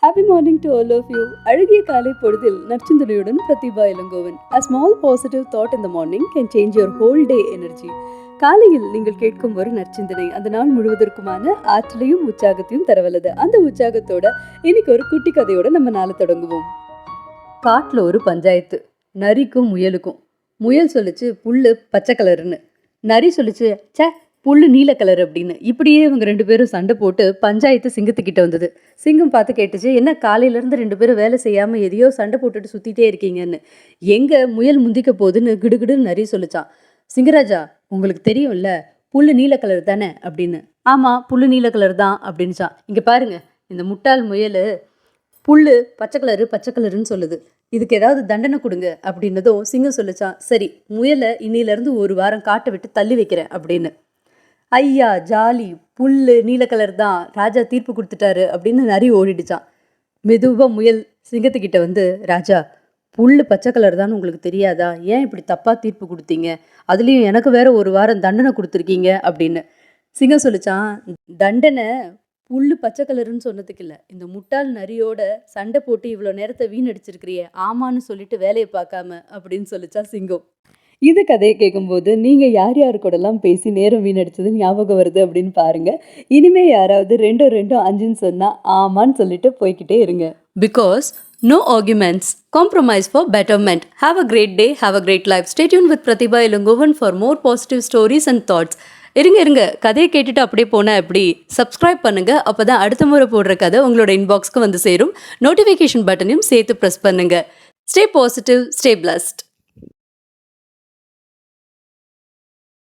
Happy morning to all of you. அழகிய காலை பொழுதில் நற்சிந்தனையுடன் Pratibha Elangovan. A small positive thought in the morning can change your whole day energy. காலையில் நீங்கள் கேட்கும் ஒரு நற்சிந்தனை அந்த நாள் முழுவதற்குமான ஆற்றலையும் உற்சாகத்தையும் தரவல்லது. அந்த உற்சாகத்தோட இன்னைக்கு ஒரு குட்டி கதையோட நம்ம நாளை தொடங்குவோம். காட்டுல ஒரு பஞ்சாயத்து, நரிக்கும் முயலுக்கும். முயல் சொல்லிச்சு புல்லு பச்சை கலருன்னு, நரி சொல்லிச்சு சே புல்லு நீல கலர் அப்படின்னு. இப்படியே இவங்க ரெண்டு பேரும் சண்டை போட்டு பஞ்சாயத்து சிங்கத்துக்கிட்ட வந்தது. சிங்கம் பார்த்து கேட்டுச்சு, என்ன காலையிலேருந்து ரெண்டு பேரும் வேலை செய்யாமல் எதையோ சண்டை போட்டுட்டு சுற்றிட்டே இருக்கீங்கன்னு. எங்கே முயல் முந்திக்க போகுதுன்னு கிடுகிடுன்னு நரி சொல்லிச்சான். சிங்கராஜா, உங்களுக்கு தெரியும்ல புல்லு நீல கலர் தானே அப்படின்னு. ஆமாம், புல்லு நீல கலர் தான் அப்படின்னுச்சான். இங்கே பாருங்க, இந்த முட்டாள் முயல் புல்லு பச்சை கலருன்னு சொல்லுது, இதுக்கு ஏதாவது தண்டனை கொடுங்க அப்படின்னதும் சிங்கம் சொல்லிச்சான், சரி முயலை இன்னிலேருந்து ஒரு வாரம் காட்டை விட்டு தள்ளி வைக்கிறேன் அப்படின்னு. ஐயா ஜாலி, புல்லு நீல கலர் தான், ராஜா தீர்ப்பு கொடுத்துட்டாரு அப்படின்னு நரி ஓடிடுச்சான். மெதுவாக முயல் சிங்கத்துக்கிட்ட வந்து, ராஜா புல்லு பச்சை கலர் தான் உங்களுக்கு தெரியாதா, ஏன் இப்படி தப்பாக தீர்ப்பு கொடுத்தீங்க, அதுலேயும் எனக்கு வேற ஒரு வாரம் தண்டனை கொடுத்துருக்கீங்க அப்படின்னு. சிங்கம் சொல்லிச்சான், தண்டனை புல்லு பச்சை கலருன்னு சொன்னதுக்கு இல்லை, இந்த முட்டாள் நரியோட சண்டை போட்டு இவ்வளோ நேரத்தை வீணடிச்சிருக்கிறியே, ஆமான்னு சொல்லிட்டு வேலையை பார்க்காம அப்படின்னு சொல்லிச்சான் சிங்கம். இது கதையை கேட்கும்போது நீங்கள் யார் யாரு கூடலாம் பேசி நேரம் வீணடிச்சது ஞாபகம் வருது அப்படின்னு பாருங்க. இனிமே யாராவது 2-2-5ன்னு சொன்னால் ஆமான்னு சொல்லிட்டு போய்கிட்டே இருங்க. Because no arguments, compromise for betterment. Have a great day, have a great life. Stay tuned with Pratibha Ilangovan for more positive stories and thoughts. இருங்க கதையை கேட்டுட்டு அப்படியே போனால் எப்படி? சப்ஸ்கிரைப் பண்ணுங்க, அப்போ தான் அடுத்த முறை போடுற கதை உங்களோட இன்பாக்ஸ்க்கு வந்து சேரும். நோட்டிஃபிகேஷன் பட்டனையும் சேர்த்து ப்ரெஸ் பண்ணுங்க. Stay positive, stay blessed.